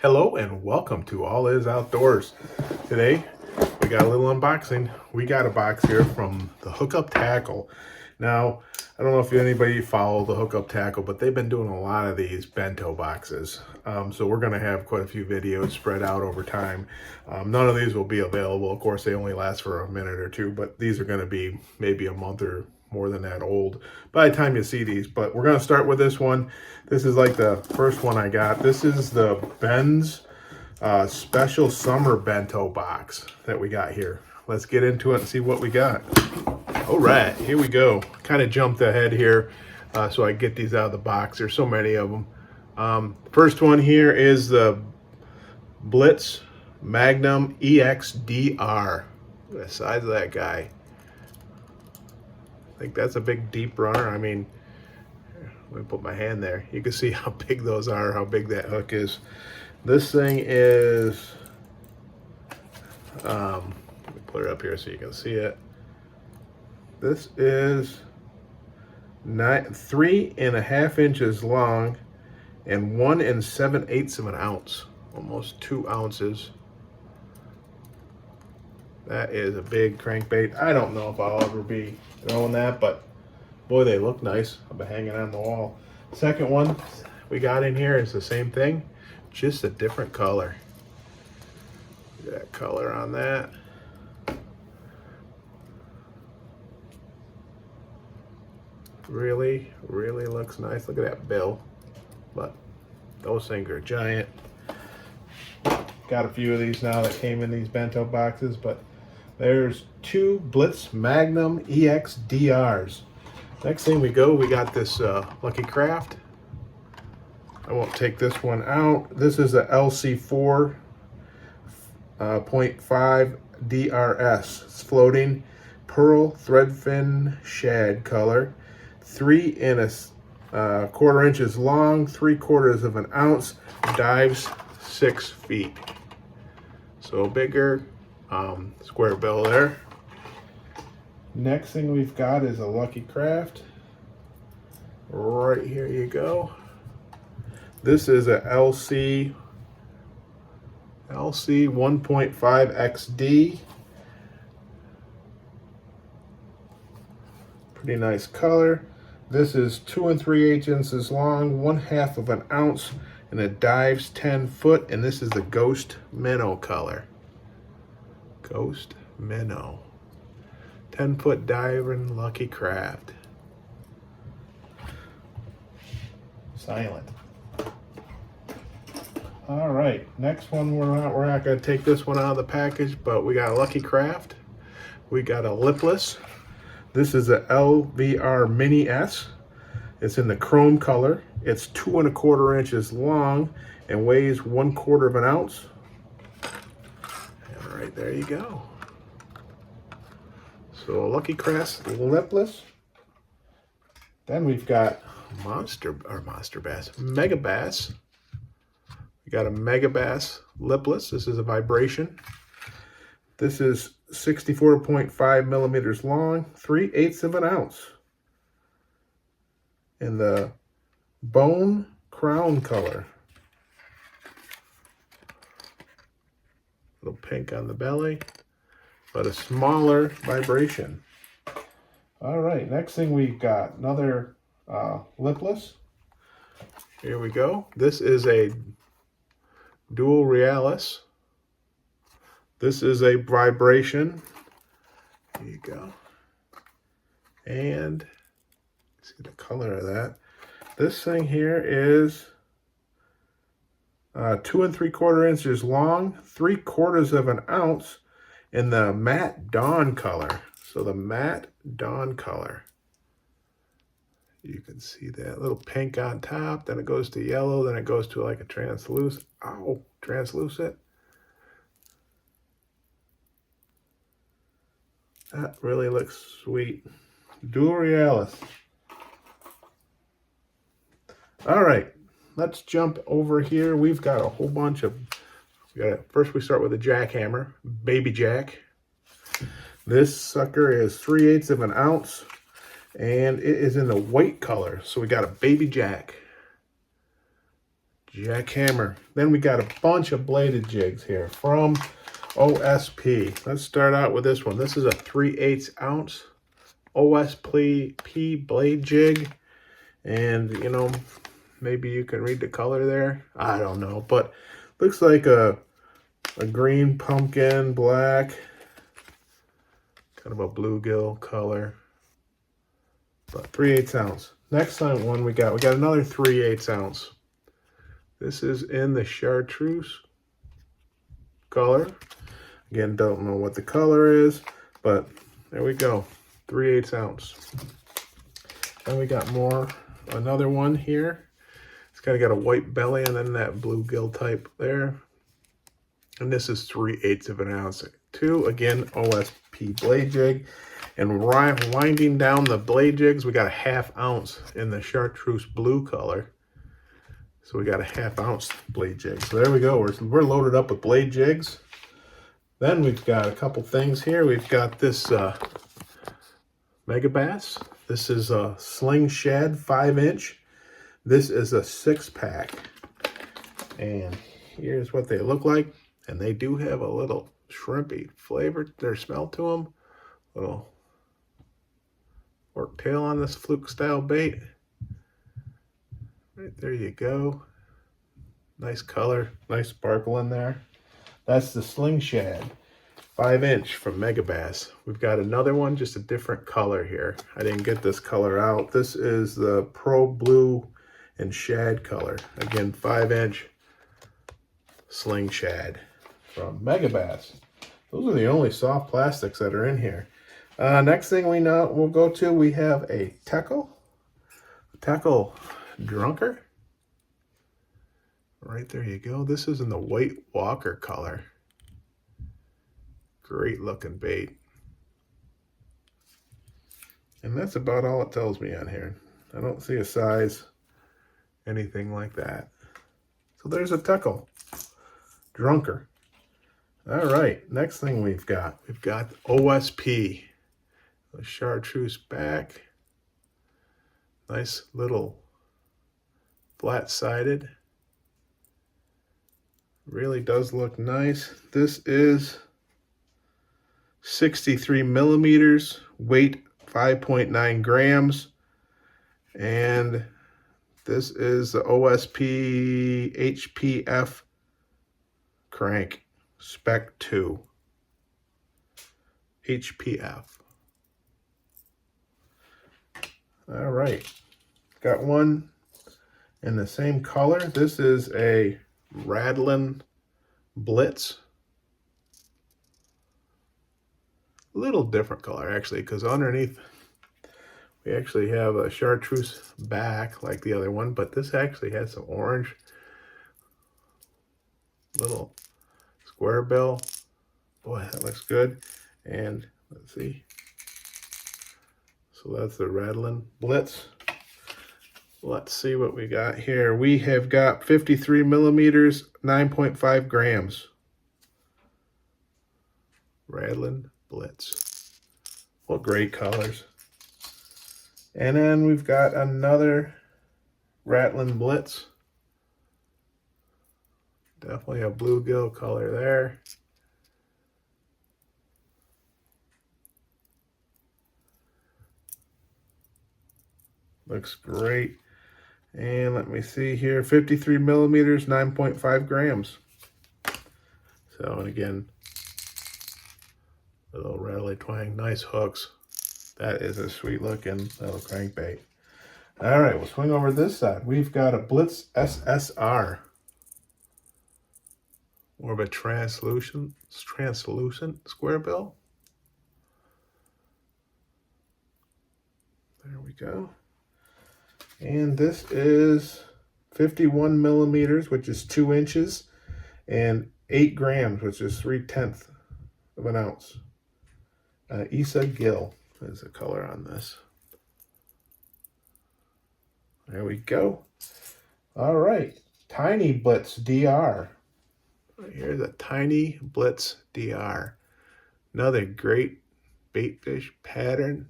Hello and welcome to All Is Outdoors. Today we got a little unboxing. We got a box here from the Hookup Tackle. Now, I don't know if anybody follow the Hookup Tackle, but they've been doing a lot of these bento boxes. So we're going to have quite a few videos spread out over time. None of these will be available. Of course, they only last for a minute or two, but these are going to be maybe a month or more than that old by the time you see these. But we're going to start with this one. This is like the first one I got. This is the Ben's special summer bento box that we got here. Let's get into it and see what we got. All right, here we go. Kind of jumped ahead here so I get these out of the box. There's so many of them. First one here is the Blitz Magnum EX DR. Look at the size of that guy. I think that's a big deep runner. I mean, let me put my hand there. You can see how big those are, how big that hook is. This thing is, let me put it up here so you can see it. This is 3.5 inches long and 1 7/8 of an ounce, almost 2 ounces. That is a big crankbait. I don't know if I'll ever be throwing that, but boy, they look nice. I've been hanging on the wall. Second one we got in here is the same thing, just a different color. Look at that color on that. Really, really looks nice. Look at that bill. But those things are giant. Got a few of these now that came in these bento boxes, but there's 2 Blitz Magnum EX DRs. Next thing we got this Lucky Craft. I won't take this one out. This is a LC4.5 DRS. It's floating pearl threadfin shad color. 3.25 inches long, 3/4 of an ounce, dives 6 feet. So bigger square bill there. Next thing we've got is a Lucky Craft. Right here you go. This is a LC 1.5 XD. Pretty nice color. This is 2 3/8 inches long, 1/2 of an ounce, and it dives 10 foot. And this is the Ghost Minnow color. Ghost Minnow. 10-foot diving Lucky Craft. Silent. All right, next one we're not going to take this one out of the package, but we got a Lucky Craft. We got a Lipless. This is a LVR Mini S. It's in the chrome color. It's 2 1/4 inches long and weighs 1/4 of an ounce. And right there you go. So Lucky Craft Lipless. Then we've got Megabass. We got a Megabass Lipless. This is a vibration. This is 64.5 millimeters long, 3/8 of an ounce. In the bone crown color. Little pink on the belly, but a smaller vibration. All right, next thing we've got another Lipless. Here we go. This is a dual Realis. This is a vibration. There you go. And see the color of that. This thing here is 2 3/4 inches long, 3/4 of an ounce, in the matte dawn color. So the matte dawn color. You can see that little pink on top, then it goes to yellow, then it goes to like a translucent. Oh, translucent. That really looks sweet. Dual Realis. All right, let's jump over here. We've got a whole bunch of, first we start with a jackhammer, baby jack. This sucker is 3/8 of an ounce and it is in the white color. So we got a baby jack. jackhammer. Then we got a bunch of bladed jigs here from OSP. Let's start out with this one. This is a 3/8 ounce OSP Blade Jig. And, you know, maybe you can read the color there. I don't know, but looks like a green pumpkin, black, kind of a bluegill color, but 3/8 ounce. Next one we got another 3/8 ounce. This is in the chartreuse color. Again, don't know what the color is, but there we go, 3/8 ounce. Then we got another one here. It's kind of got a white belly and then that bluegill type there. And this is 3/8 of an ounce too. Again, OSP Blade Jig. And winding down the blade jigs, we got a 1/2 ounce in the chartreuse blue color. So we got a 1/2 ounce blade jig. So there we go. We're loaded up with blade jigs. Then we've got a couple things here. We've got this Megabass. This is a Sling Shad 5-inch. This is a 6-pack. And here's what they look like. And they do have a little shrimpy flavor, their smell to them. Little fork tail on this fluke style bait. Right there you go. Nice color, nice sparkle in there. That's the Sling Shad 5-inch from Megabass. We've got another one, just a different color here. I didn't get this color out. This is the Pro Blue and Shad color. Again, 5-inch Sling Shad from Megabass. Those are the only soft plastics that are in here. Next thing we'll go to, we have a Teckel Drunker. Right there you go. This is in the White Walker color. Great looking bait. And that's about all it tells me on here. I don't see a size, anything like that. So there's a Teckel Drunker. All right, next thing we've got OSP, the chartreuse back, nice little flat-sided, really does look nice. This is 63 millimeters, weight 5.9 grams, and this is the OSP HPF Crank Spec2 HPF. All right, got one in the same color. This is a Rattlin Blitz. A little different color actually, because underneath we actually have a chartreuse back like the other one, but this actually has some orange. Little square bill. Boy, that looks good. And let's see. So that's the Rattlin Blitz. Let's see what we got here. We have got 53 millimeters, 9.5 grams. Rattlin Blitz. What great colors. And then we've got another Rattlin Blitz. Definitely a bluegill color there. Looks great. And let me see here, 53 millimeters, 9.5 grams. So, and again, little rattly twang, nice hooks. That is a sweet looking little crankbait. All right, we'll swing over this side. We've got a Blitz SSR. More of a translucent square bill. There we go. And this is 51 millimeters, which is 2 inches, and 8 grams, which is 3/10 of an ounce. Isa Gill is the color on this. There we go. All right, Tiny Blitz DR. Here's a Tiny Blitz DR. Another great bait fish pattern.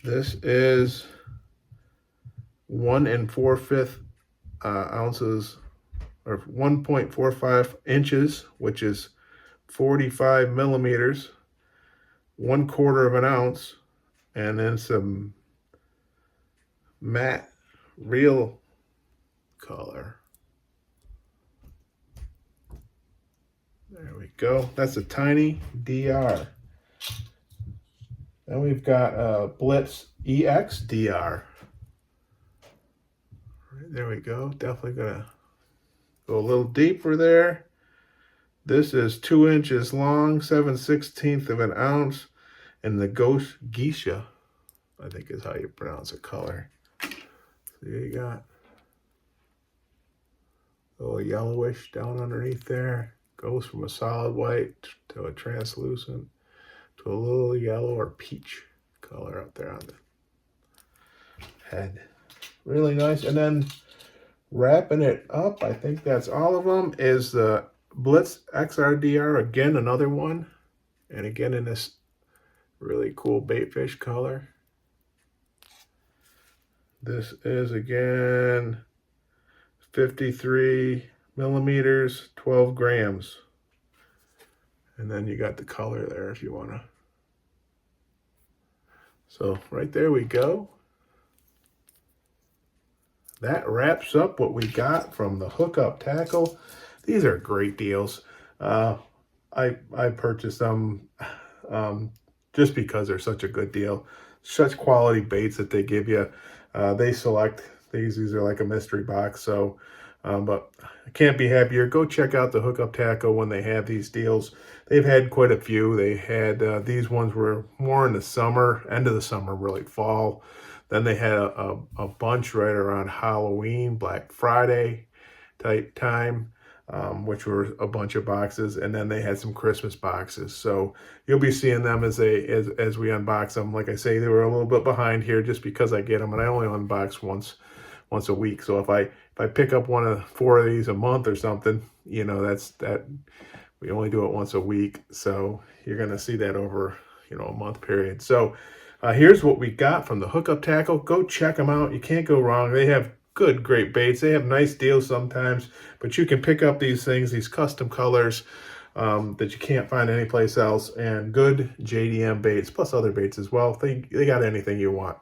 This is 1 4/5 ounces, or 1.45 inches, which is 45 millimeters, 1/4 of an ounce, and then some matte real color. There we go. That's a tiny DR. Then we've got Blitz EX DR. Right, there we go. Definitely gonna go a little deeper there. This is 2 inches long, 7/16 of an ounce, and the Ghost Geisha, I think is how you pronounce a color. So you got a little yellowish down underneath there. Goes from a solid white to a translucent to a little yellow or peach color up there on the head. Really nice. And then wrapping it up, I think that's all of them, is the Blitz XDR, again another one, and again in this really cool baitfish color. This is again 53 millimeters, 12 grams. And then you got the color there if you want to. So right there we go. That wraps up what we got from the hookup tackle. These are great deals. I purchased them just because they're such a good deal. Such quality baits that they give you. They select these. These are like a mystery box. So, but I can't be happier. Go check out the hookup tackle when they have these deals. They've had quite a few. They had these ones were more in the summer, end of the summer, really fall. Then they had a bunch right around Halloween, Black Friday type time, which were a bunch of boxes. And then they had some Christmas boxes. So you'll be seeing them as we unbox them. Like I say, they were a little bit behind here just because I get them, and I only unbox once a week. So if I pick up 4 of these a month or something, you know, that we only do it once a week. So you're going to see that over, you know, a month period. So here's what we got from the hookup tackle. Go check them out. You can't go wrong. They have great baits. They have nice deals sometimes, but you can pick up these things, these custom colors that you can't find anyplace else, and good JDM baits, plus other baits as well. They got anything you want.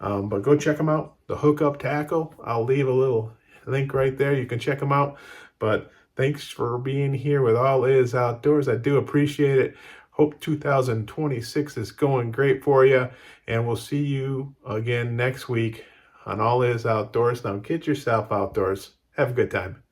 But go check them out. The hookup tackle. I'll leave a little link right there. You can check them out. But thanks for being here with All Is Outdoors. I do appreciate it. Hope 2026 is going great for you. And we'll see you again next week on All Is Outdoors. Now get yourself outdoors. Have a good time.